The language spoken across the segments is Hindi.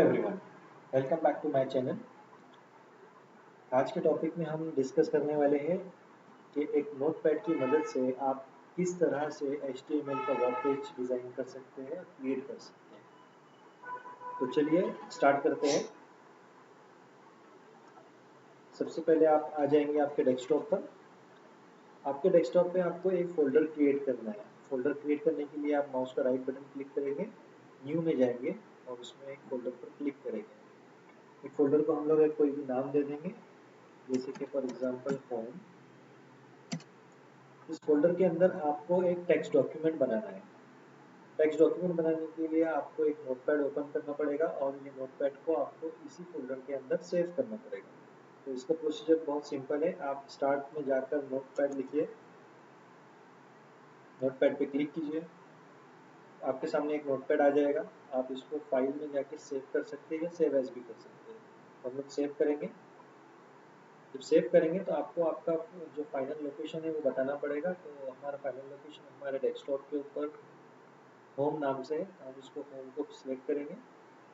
Everyone, welcome back to my channel. आज के टॉपिक में हम डिस्कस करने वाले हैं कि एक नोटपैड की मदद से आप किस तरह से HTML का वेब पेज डिज़ाइन कर सकते हैं, क्रिएट कर सकते हैं। तो चलिए स्टार्ट करते हैं। सबसे पहले आप आ जाएंगे आपके डेस्कटॉप पर। आपके डेस्कटॉप पे आपको एक फोल्डर क्रिएट करना है। फोल्डर क्रिएट करने के लिए आप माउस का राइट बटन क्लिक करेंगे, न्यू में जाएंगे और उसमें एक फोल्डर पर क्लिक करेंगे। एक फोल्डर को हम लोग एक कोई भी नाम दे देंगे, जैसे कि फॉर एग्जांपल होम। इस फोल्डर के अंदर आपको एक टेक्स्ट डॉक्यूमेंट बनाना है। टेक्स्ट डॉक्यूमेंट बनाने के लिए आपको एक नोटपैड ओपन करना पड़ेगा और ये नोटपैड को आपको इसी फोल्डर के अंदर सेव करना पड़ेगा। तो इसका प्रोसीजर बहुत सिंपल है। आप स्टार्ट में जाकर नोटपैड लिखिए, नोटपैड पे क्लिक कीजिए, आपके सामने एक नोटपैड आ जाएगा। आप इसको फाइल में जाके सेव कर सकते हैं या सेव एज भी कर सकते हैं। हम लोग सेव करेंगे। जब सेव करेंगे तो आपको आपका जो फाइनल लोकेशन है वो बताना पड़ेगा। तो हमारा फाइनल लोकेशन हमारे डेस्कटॉप के ऊपर होम नाम से है, तो हम इसको होम को सिलेक्ट करेंगे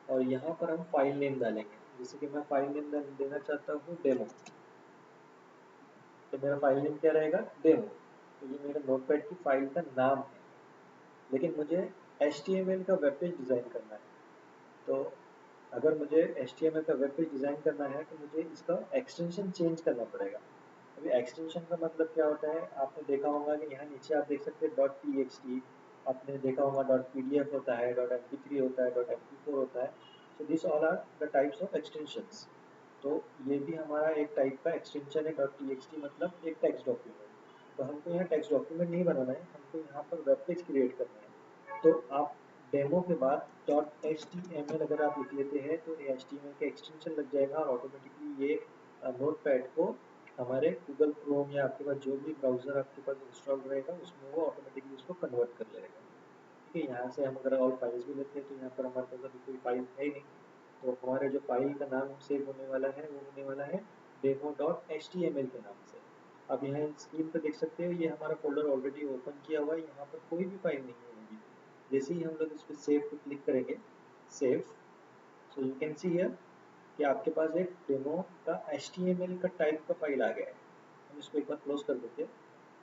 और यहाँ पर हम फाइल नेम डालेंगे। जैसे कि मैं फाइल नेम देना चाहता हूँ डेमो, तो मेरा फाइल नेम क्या रहेगा, डेमो। तो ये मेरे नोटपैड की फाइल का नाम है, लेकिन मुझे HTML का वेब पेज डिज़ाइन करना है। तो अगर मुझे HTML का वेब पेज डिज़ाइन करना है तो मुझे इसका एक्सटेंशन चेंज करना पड़ेगा। अभी एक्सटेंशन का मतलब क्या होता है, आपने देखा होगा कि यहाँ नीचे आप देख सकते हैं .txt, आपने देखा होगा .pdf होता है, .mp3 होता है, .mp4 होता है। So this all are the types of extensions. तो ये भी हमारा एक टाइप का एक्सटेंशन है। .txt मतलब एक टेक्स्ट डॉक्यूमेंट। तो हमको यहाँ टेक्स्ट डॉक्यूमेंट नहीं बनाना है, हमको यहाँ पर वेब पेज क्रिएट करना है। तो आप डेमो के बाद .html अगर आप लिख लेते हैं तो HTML का एक्सटेंशन लग जाएगा और ऑटोमेटिकली ये नोटपैड को हमारे गूगल क्रोम या आपके पास जो भी ब्राउजर आपके पास इंस्टॉल रहेगा उसमें वो ऑटोमेटिकली उसको कन्वर्ट कर लेगा। ठीक है, यहाँ से हम अगर ऑल फाइल्स भी लेते हैं तो यहाँ पर हमारे पास अभी कोई फाइल है ही नहीं। तो हमारे जो फाइल का नाम सेव होने वाला है वो होने वाला है demo.html के नाम से। अब यहाँ स्क्रीन पर देख सकते हो ये हमारा फोल्डर ऑलरेडी ओपन किया हुआ है, यहाँ पर कोई भी फाइल नहीं है अभी। जैसे ही हम लोग इस पर सेव पे क्लिक करेंगे, save, so you can see here कि आपके पास एक डेमो का HTML का टाइप का फाइल आ गया है। हम इसको एक बार क्लोज कर देते हैं।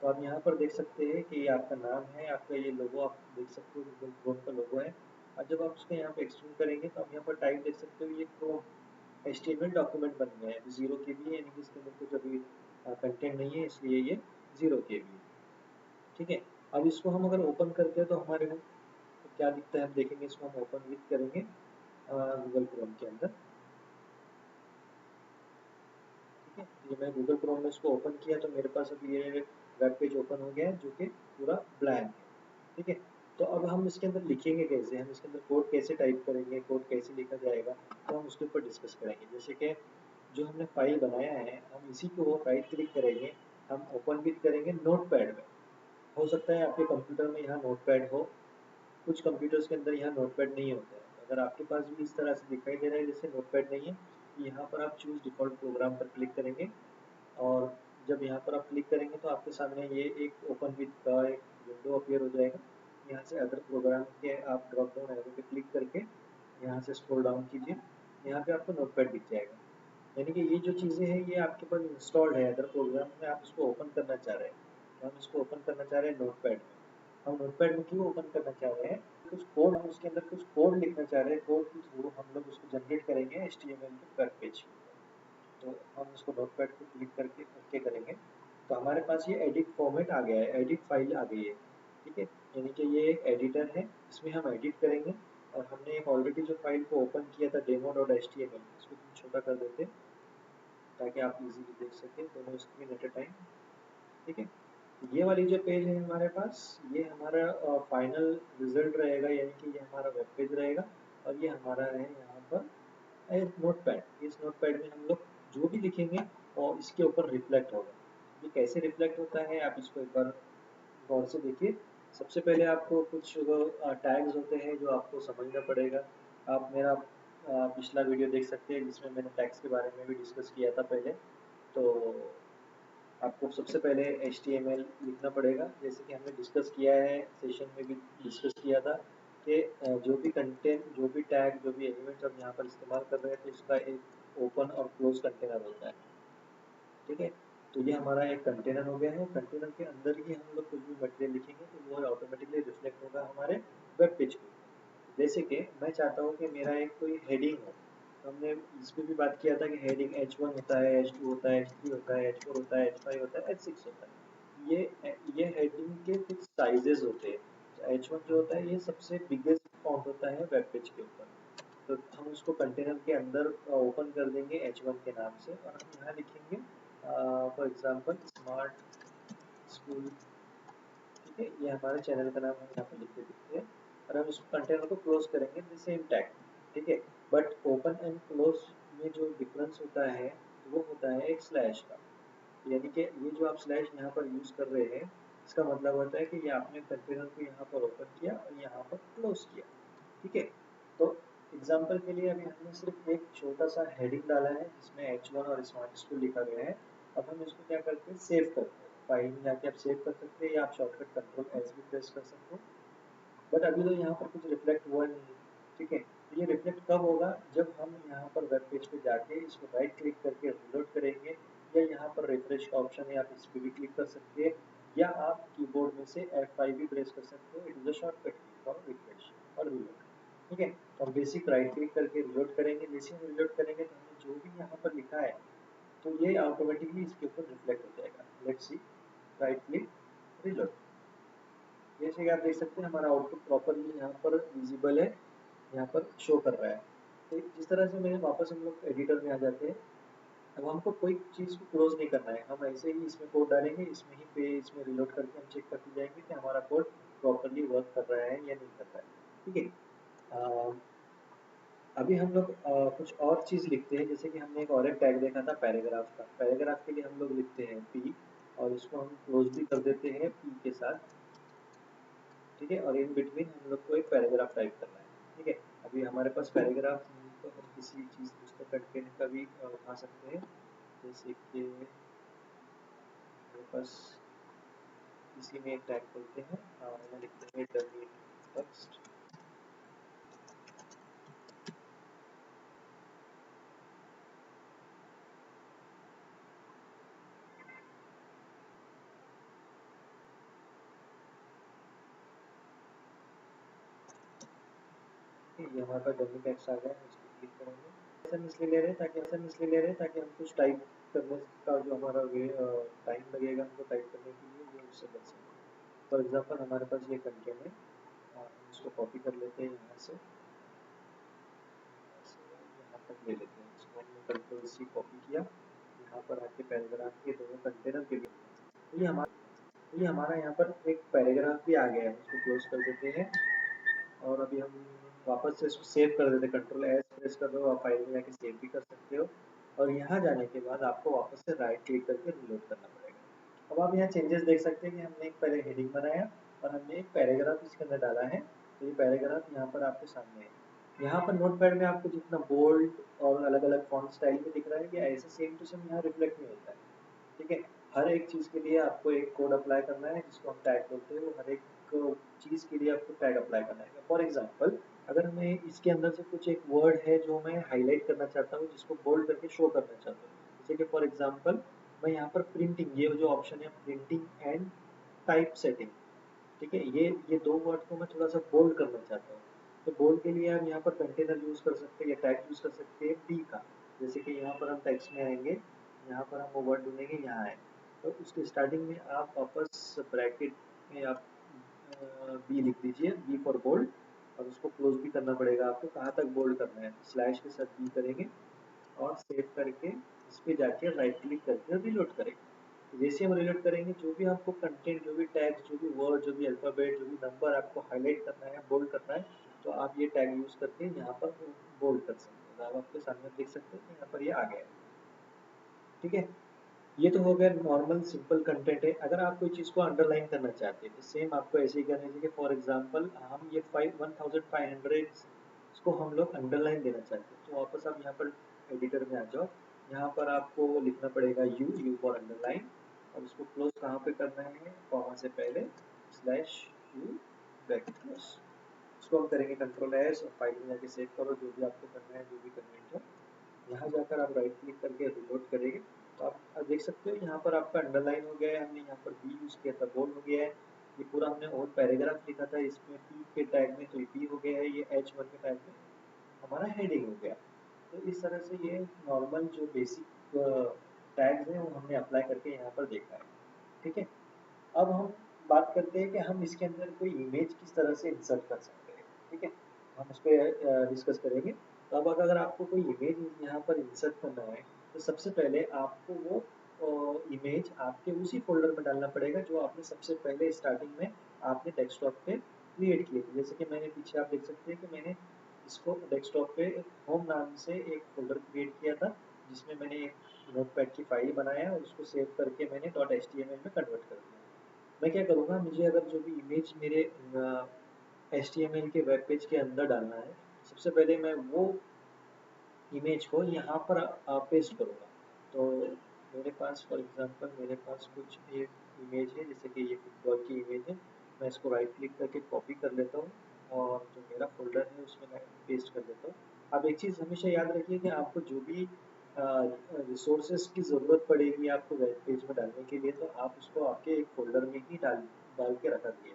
तो आप यहाँ पर देख सकते हैं कि ये आपका नाम है, आपका ये लोगो आप देख सकते हो, गूगल क्रोम का लोगो है। और जब आप उसको यहाँ पे एक्सटेंड करेंगे तो आप यहाँ पर टाइप देख सकते हो, ये क्रोम HTML डॉक्यूमेंट बन गया है। अभी 0 KB है, यानी कि इसके अंदर कुछ अभी कंटेंट नहीं है, इसलिए ये 0 KB है। ठीक है, अब इसको हम अगर ओपन करते हैं तो हमारे को क्या दिखता है हम देखेंगे। इसको हम ओपन विथ करेंगे गूगल क्रोम के अंदर। ठीक है, ये मैं गूगल क्रोम में इसको ओपन किया तो मेरे पास अभी ये वेब पेज ओपन हो गया है जो कि पूरा ब्लैंक है। ठीक है, तो अब हम इसके अंदर लिखेंगे कैसे, हम इसके अंदर कोड कैसे टाइप करेंगे, कोड कैसे लिखा जाएगा, तो हम उसके ऊपर डिस्कस करेंगे। जैसे कि जो हमने फाइल बनाया है हम इसी को राइट क्लिक करेंगे, हम ओपन विथ करेंगे नोटपैड में। हो सकता है आपके कंप्यूटर में यहाँ नोटपैड हो, कुछ कंप्यूटर्स के अंदर यहाँ नोटपैड नहीं होता है। तो अगर आपके पास भी इस तरह से दिखाई दे रहा है जैसे नोटपैड नहीं है, तो यहाँ पर आप चूज डिफॉल्ट प्रोग्राम पर क्लिक करेंगे और जब यहाँ पर आप क्लिक करेंगे तो आपके सामने ये एक ओपन विथ का एक विंडो अपीयर हो जाएगा। यहाँ से अदर प्रोग्राम के आप ड्रॉप डाउन एरो पे क्लिक करके यहाँ से स्क्रॉल डाउन कीजिए, यहाँ पे आपको नोटपैड दिख जाएगा। यानी कि ये जो चीज़ें हैं ये आपके पास इंस्टॉल्ड है अदर प्रोग्राम में, आप इसको ओपन करना चाह रहे हैं। तो हम इसको ओपन करना चाह रहे हैं नोटपैड में। हम नोटपैड में क्यों ओपन करना चाह रहे हैं, कुछ कोड हम उसके अंदर कुछ कोड लिखना चाह रहे हैं, कोड के थ्रू हम लोग उसको जनरेट करेंगे HTML के वेब पेज के ऊपर। तो हम इसको नोटपैड पे क्लिक करके ओके करेंगे तो हमारे पास ये एडिट फॉर्मेट आ गया है, एडिट फाइल आ गई है। ठीक है, यानी कि ये एक एडिटर है, इसमें हम एडिट करेंगे। और हमने एक ऑलरेडी जो फाइल को ओपन किया था demo.html, इसको हम छोटा कर देते ताकि आप इजीली देख सकें दोनों स्क्रीन एट अ टाइम। ठीक है, ये वाली जो पेज है हमारे पास, ये हमारा फाइनल रिजल्ट रहेगा, यानी कि ये हमारा वेब पेज रहेगा। और ये हमारा है यहाँ पर एक नोटपैड। इस नोटपैड में हम लोग जो भी लिखेंगे और इसके ऊपर रिफ्लेक्ट होगा। ये कैसे रिफ्लेक्ट होता है आप इसको एक बार गौर से देखिए। सबसे पहले आपको कुछ टैग्स होते हैं जो आपको समझना पड़ेगा। आप मेरा पिछला वीडियो देख सकते हैं जिसमें मैंने टैग्स के बारे में भी डिस्कस किया था पहले। तो आपको सबसे पहले HTML लिखना पड़ेगा, जैसे कि हमने डिस्कस किया है, सेशन में भी डिस्कस किया था। कि जो भी कंटेंट, जो भी टैग, जो भी एलिमेंट्स हम यहाँ पर इस्तेमाल कर रहे हैं तो उसका एक ओपन और क्लोज कंटेनर होता है। ठीक है, तो ये हमारा एक कंटेनर हो गया है। कंटेनर के अंदर ही हम लोग कुछ भी मटेरियल लिखेंगे तो वो ऑटोमेटिकली रिफ्लेक्ट होगा हमारे वेब पेज के ऊपर। जैसे कि मैं चाहता हूँ कि मेरा एक कोई हेडिंग हो, तो हमने इसमें भी बात किया था कि हेडिंग H1 होता है, H2 होता है, H3 होता है, H4 होता है, H5 होता है, H6 होता है। ये हेडिंग के कुछ साइजेस होते हैं। तो H1 जो होता है ये सबसे बिगेस्ट फॉन्ट होता है वेब पेज के ऊपर। तो हम उसको कंटेनर के अंदर ओपन कर देंगे H1 के नाम से, और हम यहाँ लिखेंगे फॉर एग्जांपल स्मार्ट स्कूल। ठीक है, ये हमारे चैनल का नाम हम यहाँ पर लिख देते हैं, और हम इसको कंटेनर को क्लोज करेंगे द सेम टैग। ठीक है, बट ओपन एंड क्लोज में जो डिफरेंस होता है वो होता है एक स्लैश का। यानी कि ये जो आप स्लैश यहाँ पर यूज कर रहे हैं, इसका मतलब होता है कि ये आपने कंटेनर को यहाँ पर ओपन किया और यहाँ पर क्लोज किया। ठीक है, तो एग्जांपल के लिए अभी हमने सिर्फ एक छोटा सा हेडिंग डाला है जिसमें H1 और स्मार्ट स्कूल लिखा गया है। अब हम इसको क्या करते हैं, सेव करते हैं। फाइल में जाके आप सेव कर सकते हैं, या आप शॉर्टकट कंट्रोल एस भी प्रेस कर सकते हैं। बट अभी तो यहाँ पर कुछ रिफ्लेक्ट हुआ नहीं है। ठीक है, तो ये रिफ्लेक्ट कब होगा, जब हम यहाँ पर वेब पेज पे जाके इसको राइट क्लिक करके रिलोड करेंगे, या यहाँ पर रिफ्रेश का ऑप्शन है, आप इस पर भी क्लिक कर सकते हैं, या आप कीबोर्ड में से F5 भी प्रेस कर सकते हो। इट इज अ शॉर्टकट की फॉर रिफ्रेश और रिलोड। ठीक है, तो हम बेसिक राइट क्लिक करके रिलोड करेंगे। जैसे हम रिलोड करेंगे तो हमने जो भी यहाँ पर लिखा है तो ये ऑटोमेटिकली इसके ऊपर रिफ्लेक्ट हो जाएगा। Let's see, right click, reload. जैसे कि आप देख सकते हैं हमारा आउटपुट प्रॉपरली यहाँ पर विजिबल है, यहाँ पर शो कर रहा है। तो जिस तरह से मैं वापस हम लोग एडिटर में आ जाते हैं। अब हमको कोई चीज़ को क्लोज नहीं करना है, हम ऐसे ही इसमें कोड डालेंगे, इसमें ही पे इसमें रिलोड करके हम चेक करते जाएंगे कि हमारा कोड प्रॉपरली वर्क कर रहा है या नहीं कर रहा है। ठीक है, अभी हम लोग कुछ और चीज़ लिखते हैं। जैसे कि हमने एक और एक टैग देखा था पैराग्राफ का। पैराग्राफ के लिए हम लोग लिखते हैं पी, और इसको हम क्लोज भी कर देते हैं पी के साथ। ठीक है, और इन बिटवीन हम लोग को एक पैराग्राफ टाइप करना है। ठीक है, अभी हमारे पास पैराग्राफ नहीं तो हम किसी चीज़ दूसरे कंटेंट का भी उठा सकते हैं। जैसे कि हमारे पास इसी में एक टैग खोलते हैं, यहाँ लिखते हैं डमी टेक्स्ट। ये हमारे पास डमी टेक्स्ट आ गया है, इस पर क्लिक करेंगे। ऐसा हम इसलिए ले रहे हैं ताकि हम कुछ टाइप करने का जो हमारा टाइम लगेगा हमको टाइप करने के लिए, वो उससे बच सके। फॉर एग्जांपल हमारे पास ये कंटेंट है, हम इसको कॉपी कर लेते हैं यहाँ से यहाँ तक ले लेते हैं। इसको हमने कंट्रोल सी कॉपी किया, यहाँ पर आके पैराग्राफ के दोनों कंटेनर के बीच में, तो ये हमारा यहाँ पर एक पैराग्राफ भी आ गया है। इसको क्लोज कर देते हैं, और अभी हम वापस से इसको सेव कर देते हैं। कंट्रोल एस प्रेस कर दो, आप फाइल में जाके सेव भी कर सकते हो। और यहाँ जाने के बाद आपको वापस से राइट क्लिक करके रिलोड करना पड़ेगा। अब आप यहाँ चेंजेस देख सकते हैं कि हमने एक पहले हेडिंग बनाया और हमने एक पैराग्राफ इसके अंदर डाला है। तो ये पैराग्राफ यहाँ पर आपके सामने है। यहाँ पर नोटपैड में आपको जितना बोल्ड और अलग अलग फॉन्ट स्टाइल में दिख रहा है, ये ऐसे सेम टू सेम यहाँ रिफ्लेक्ट नहीं होता है। ठीक है, हर एक चीज़ के लिए आपको एक कोड अप्लाई करना है जिसको हम टैग बोलते हैं। वो हर एक चीज़ के लिए आपको टैग अप्लाई करना है। फॉर एग्जांपल, अगर मैं इसके अंदर से कुछ एक वर्ड है जो मैं हाईलाइट करना चाहता हूँ, जिसको बोल्ड करके शो करना चाहता हूँ, जैसे कि फॉर एग्जांपल मैं यहाँ पर प्रिंटिंग, ये जो ऑप्शन है प्रिंटिंग एंड टाइप सेटिंग। ठीक है, ये दो वर्ड को मैं थोड़ा सा बोल्ड करना चाहता हूँ। तो बोल्ड के लिए हम यहाँ पर कंटेनर यूज कर सकते हैं या टैग यूज कर सकते हैं बी का। जैसे कि यहाँ पर हम टेक्स्ट में आएंगे, यहाँ पर हम वो वर्ड ढूंढेंगे, यहाँ है। तो उसके स्टार्टिंग में आप वापस ब्रैकेट में आप बी लिख दीजिए, बी फॉर बोल्ड, और उसको क्लोज भी करना पड़ेगा आपको। कहाँ तक बोल्ड करना है, स्लैश के साथ बी करेंगे और सेव करके इस पे जाके राइट क्लिक करके रिलोड करेंगे। जैसे हम रिलोड करेंगे, जो भी आपको कंटेंट, जो भी टैग, जो भी वर्ड, जो भी अल्फाबेट, जो भी नंबर आपको हाईलाइट करना है, बोल्ड करना है, तो आप ये टैग यूज करके यहाँ पर बोल्ड कर सकते हैं। तो आप आपके सामने देख सकते हैं कि यहाँ पर ये आ गया है। ठीक है, ये तो हो गया नॉर्मल सिंपल कंटेंट है। अगर आप कोई चीज़ को अंडरलाइन करना चाहते हैं तो सेम आपको ऐसे ही करना चाहिए। फॉर एग्जांपल हम ये 1500 इसको हम लोग अंडरलाइन देना चाहते हैं, तो वापस आप यहाँ पर एडिटर में आ जाओ। यहाँ पर आपको लिखना पड़ेगा यू फॉर अंडरलाइन, और इसको क्लोज कहाँ पे करना है, कॉमा से पहले स्लैश यू ब्रैकेट क्लोज। इसको हम करेंगे कंट्रोल एस और फाइल में जाके सेव करो जो भी आपको करना है, जो भी कन्वेंट हो। यहाँ जाकर आप राइट क्लिक करके रिलोड करेंगे तो आप देख सकते हो यहाँ पर आपका अंडरलाइन हो गया है, हमने यहाँ पर बी यूज किया था बोल्ड हो गया है, ये पूरा हमने और पैराग्राफ लिखा था इसमें पी के टैग में तो ये पी हो गया है, ये एच वन के टैग में हमारा हेडिंग हो गया। तो इस तरह से ये नॉर्मल जो बेसिक टैग्स हैं वो हमने अप्लाई करके यहाँ पर देखा है। ठीक है, अब हम बात करते हैं कि हम इसके अंदर कोई इमेज किस तरह से इंसर्ट कर सकते हैं। ठीक है, हम उस पर डिस्कस करेंगे। तो अब अगर आपको कोई इमेज यहाँ पर इंसर्ट करना है तो सबसे पहले आपको वो इमेज आपके उसी फोल्डर में डालना पड़ेगा जो आपने सबसे पहले स्टार्टिंग में आपने डेस्कटॉप पे क्रिएट किए थे। जैसे कि मैंने पीछे आप देख सकते हैं कि मैंने इसको डेस्कटॉप पे होम नाम से एक फोल्डर क्रिएट किया था जिसमें मैंने एक नोटपैड की फाइल बनाया और उसको सेव करके मैंने .html में कन्वर्ट कर दिया। मैं क्या करूँगा, मुझे अगर जो भी इमेज मेरे HTML के वेब पेज के अंदर डालना है, सबसे पहले मैं वो इमेज को यहाँ पर पेस्ट करूँगा। तो मेरे पास फॉर एग्जांपल मेरे पास कुछ एक इमेज है, जैसे कि ये फुटबॉल की इमेज है। मैं इसको राइट क्लिक करके कॉपी कर लेता हूँ और जो मेरा फोल्डर है उसमें मैं पेस्ट कर देता हूँ। अब एक चीज़ हमेशा याद रखिए कि आपको जो भी रिसोर्सेज की ज़रूरत पड़ेगी आपको वेब पेज में डालने के लिए, तो आप उसको आपके एक फोल्डर में ही डाल डाल के रखा दिए।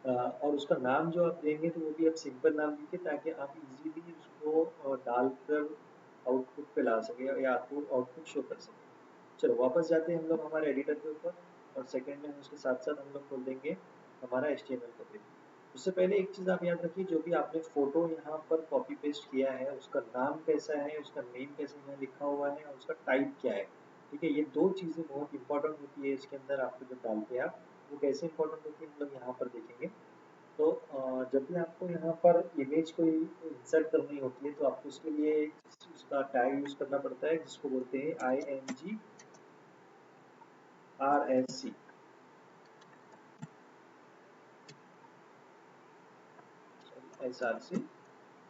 और उसका नाम जो आप देंगे तो वो भी आप सिंपल नाम दीजिए ताकि आप इजीली उसको डालकर आउटपुट पे ला सके या आपको आउटपुट शो कर सके। चलो वापस जाते हैं हम लोग हमारे एडिटर के ऊपर और सेकंड में उसके साथ साथ हम लोग खोल देंगे हमारा HTML का पेज। उससे पहले एक चीज़ आप याद रखिए, जो भी आपने फोटो यहाँ पर कॉपी पेस्ट किया है उसका नाम कैसा है, उसका नेम कैसे यहाँ लिखा हुआ है और उसका टाइप क्या है। ठीक है, ये दो चीज़ें बहुत इंपॉर्टेंट होती है इसके अंदर आपको जब डालते हैं आप, वो कैसे इंपॉर्टेंट होती है हम लोग यहाँ पर देखेंगे। तो जब भी आपको यहाँ पर इमेज कोई इंसर्ट करनी होती है तो आपको उसके लिए उसका टैग यूज करना पड़ता है जिसको बोलते हैं INGRSC। SRC।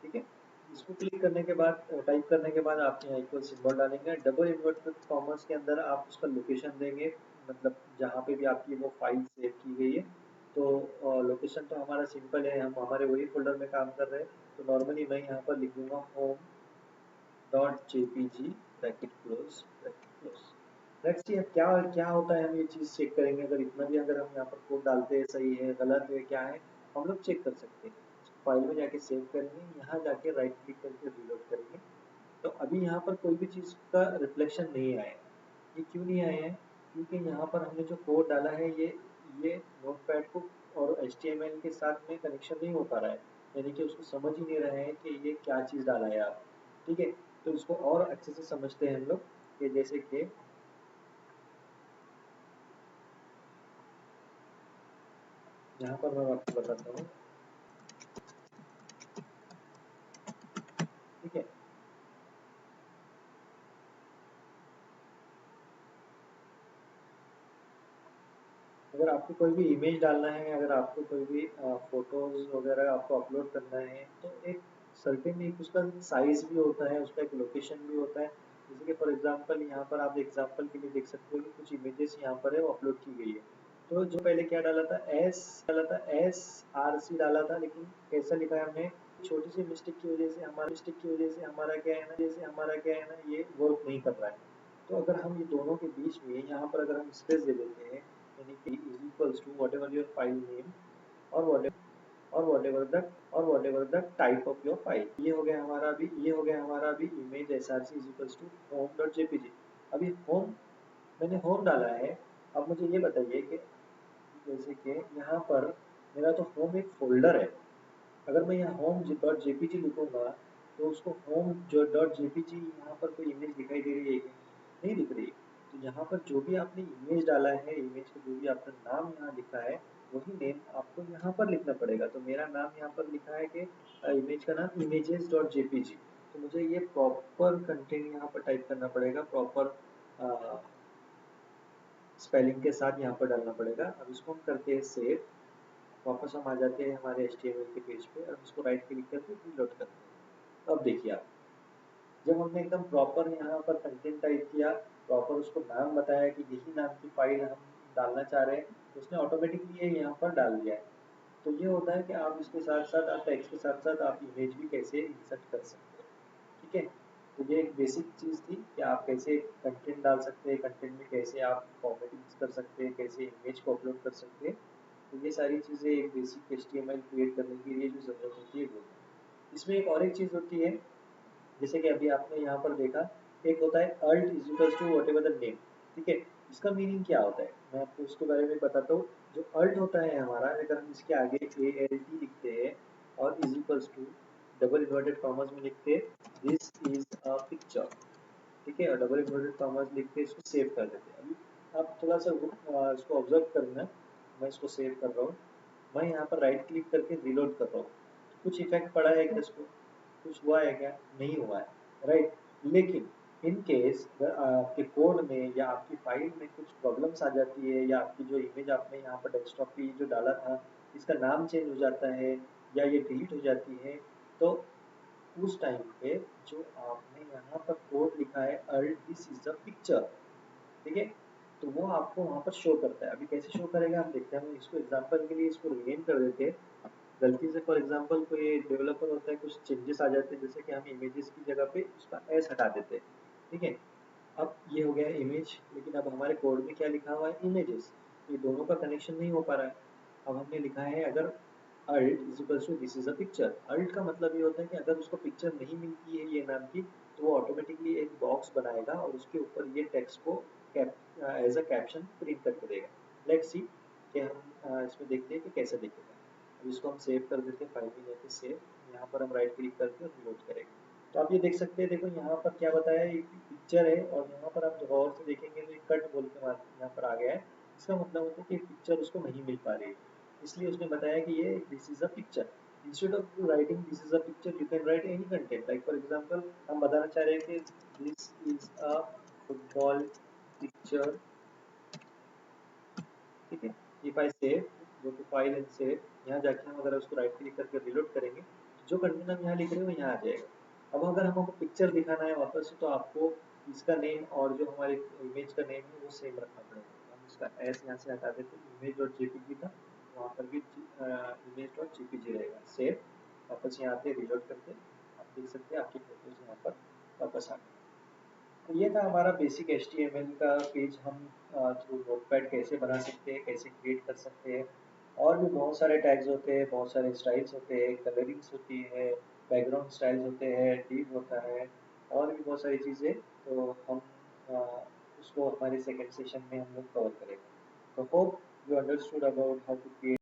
ठीक है, इसको क्लिक करने के बाद टाइप करने के बाद आप यहाँ इक्वल सिंबल डालेंगे, डबल इन्वर्टेड कॉमर्स के अंदर आप उसका लोकेशन देंगे, मतलब जहाँ पे भी आपकी वो फाइल सेव की गई है। तो लोकेशन तो हमारा सिंपल है, हम हमारे वही फोल्डर में काम कर रहे हैं। तो नॉर्मली मैं यहाँ पर लिख दूंगा home .jpg bracket close bracket close. Let's see अब क्या क्या होता है, हम ये चीज़ चेक करेंगे। अगर इतना भी अगर हम यहाँ पर कोड डालते हैं सही है गलत है क्या है, हम लोग चेक कर सकते हैं। फाइल में जाके सेव करेंगे, यहाँ जाके राइट क्लिक करके रीलोड करेंगे। तो अभी यहाँ पर कोई भी चीज़ का रिफ्लेक्शन नहीं आया। ये क्यों नहीं आया है? क्योंकि यहाँ पर हमने जो कोड डाला है ये नोटपैड को और HTML के साथ में कनेक्शन नहीं हो पा रहा है, यानी कि उसको समझ ही नहीं रहे हैं कि ये क्या चीज़ डाला है आप। ठीक है, तो इसको और अच्छे से समझते हैं हम लोग कि जैसे कि यहाँ पर मैं आपको बताता हूँ। ठीक है, अगर आपको कोई भी इमेज डालना है, अगर आपको कोई भी फोटोज वगैरह आपको अपलोड करना है तो एक सर्टेन एक उसका साइज भी होता है, उसका एक लोकेशन भी होता है। जैसे कि फॉर एग्जांपल यहाँ पर आप एग्जांपल के लिए देख सकते हो कि कुछ इमेजेस यहाँ पर है वो अपलोड की गई है। तो जो पहले क्या डाला था SRC डाला था, लेकिन कैसा लिखा है हमने, छोटी सी मिस्टेक की वजह से हमारा क्या है ना ये वर्क नहीं कर रहा है। तो अगर हम ये दोनों के बीच में यहाँ पर अगर हम स्पेस दे देते हैं, यानी कि is equals to whatever your file name और whatever the type of your file. ये हो गया हमारा अभी image SRC is equals to home dot JPG. अभी होम मैंने होम डाला है। अब मुझे ये बताइए कि जैसे कि यहाँ पर मेरा तो होम एक फोल्डर है, अगर मैं यहाँ होम डॉट जेपीजी लिखूंगा तो उसको होम जो डॉट जेपीजी यहाँ पर कोई इमेज दिखाई दे रही है क्या? नहीं दिख रही है। तो यहाँ पर जो भी आपने इमेज डाला है, इमेज का जो भी आपका नाम यहाँ लिखा है वही नेम आपको यहाँ पर लिखना पड़ेगा। तो मेरा नाम यहाँ पर लिखा है कि इमेज का नाम images डॉट जेपीजी। तो मुझे ये प्रॉपर कंटेंट यहाँ पर टाइप करना पड़ेगा, प्रॉपर स्पेलिंग के साथ यहाँ पर डालना पड़ेगा। अब इसको हम करते हैं सेव। वापस हम आ जाते हैं हमारे HTML के पेज पे और इसको राइट क्लिक करके रीलोड करते हैं। अब देखिए आप, जब हमने एकदम प्रॉपर यहाँ पर कंटेंट टाइप किया, प्रॉपर उसको नाम बताया कि यही नाम की फाइल हम डालना चाह रहे हैं, तो उसने ऑटोमेटिकली ये यहाँ पर डाल दिया है। तो ये होता है कि आप इसके साथ साथ आप टेक्स्ट के साथ साथ आप इमेज भी कैसे इंसर्ट कर सकते हैं। ठीक है, तो ये एक बेसिक चीज़ थी कि आप कैसे कंटेंट डाल सकते हैं, कंटेंट में कैसे आप फॉर्मेटिंग्स कर सकते हैं, कैसे इमेज को अपलोड कर सकते हैं। तो ये सारी चीज़ें एक बेसिक HTML क्रिएट करने के लिए जो ज़रूरत होती है वो है। इसमें एक और एक चीज़ होती है, जैसे कि अभी आपने यहाँ पर देखा, एक होता है alt is equals to whatever the name. ठीक है, इसका मीनिंग क्या होता है मैं आपको उसके बारे में बताता हूँ। जो alt होता है हमारा, अगर हम इसके आगे ALT लिखते हैं और is equals to double inverted commas में लिखते हैं दिस इज अ पिक्चर। ठीक है, और डबल इन्वर्टेड कॉमर्स लिख के इसको सेव कर देते हैं। अभी आप थोड़ा सा इसको ऑब्जर्व करना, मैं इसको सेव कर रहा हूँ। मैं यहाँ पर राइट क्लिक करके रिलोड कर रहा हूँ। कुछ इफेक्ट पड़ा है क्या इसको, कुछ हुआ है क्या, नहीं हुआ है, राइट। लेकिन इन केस अगर आपके कोड में या आपकी फाइल में कुछ प्रॉब्लम्स आ जाती है, या आपकी जो इमेज आपने यहाँ पर डेस्कटॉप पे जो डाला था इसका नाम चेंज हो जाता है या ये डिलीट हो जाती है, तो उस टाइम पे जो आपने यहाँ पर कोड लिखा है alt this is the picture, ठीक है, तो वो आपको वहाँ पर शो करता है। अभी कैसे शो करेगा हम देखते हैं। हम इसको एग्जांपल के लिए इसको रीनेम कर देते हैं। गलती से फॉर एग्जांपल कोई डेवलपर होता है, कुछ चेंजेस आ जाते हैं, जैसे कि हम इमेजेस की जगह पे उसका एस हटा देते हैं। ठीक है, अब ये हो गया इमेज, लेकिन अब हमारे कोड में क्या लिखा हुआ है, इमेजेस। ये दोनों का कनेक्शन नहीं हो पा रहा है। अब हमने लिखा है अगर alt is equal to this is a picture. Alt का मतलब ये होता है कि अगर उसको पिक्चर नहीं मिलती है ये नाम की, तो वो ऑटोमेटिकली एक बॉक्स बनाएगा और उसके ऊपर ये टेक्स्ट को एज अ कैप्शन प्रिंट करके देगा। लेट्स सी कि हम इसमें देखते हैं कि कैसे दिखेगा। अब इसको हम सेव कर देते हैं, फाइल में जाके सेव, यहाँ पर हम राइट क्लिक करके रिलोड करेंगे। तो आप ये देख सकते हैं, देखो यहाँ पर क्या बताया है, एक पिक्चर है और यहाँ पर आप गौर से देखेंगे तो एक कट बोल के यहाँ पर आ गया है। इसका मतलब होता है कि पिक्चर उसको नहीं मिल पा रही है, इसलिए उसने बताया कि ये this is a picture. Instead of writing this is a picture you can write any content, like for example हम बताना चाह रहे हैं कि this is a football picture. ठीक है, if I save, go to file and save, यहाँ जाके हम अगर उसको राइट क्लिक करके रिलोड करेंगे, जो कंटेंट हम यहाँ लिख रहे हो यहाँ आ जाएगा। अब अगर हमको पिक्चर दिखाना है वापस से, तो आपको इसका नेम और जो हमारे इमेज का नेम है वो सेम रखना पड़ेगा। हम इसका एस यहाँ से हटा देते हैं, इमेज डॉट जेपीजी था, वहाँ पर भी इमेज डॉट जेपीजी रहेगा। सेव, वापस यहाँ पे रिलोड करते हैं, आप देख सकते हैं आपकी फोटोज यहाँ पर वापस आ गई। तो ये था हमारा बेसिक HTML का पेज। हम थ्रू नोटपैड कैसे बना सकते हैं, कैसे क्रिएट कर सकते हैं। और भी बहुत सारे टैग्स होते हैं, बहुत सारे स्टाइल्स होते हैं, कलरिंग्स होती है, बैकग्राउंड स्टाइल्स होते हैं, डिव होता है, और भी बहुत सारी चीज़ें। तो हम अ, उसको हमारे सेकंड सेशन में हम लोग कवर करेंगे। तो hope you understood about how to create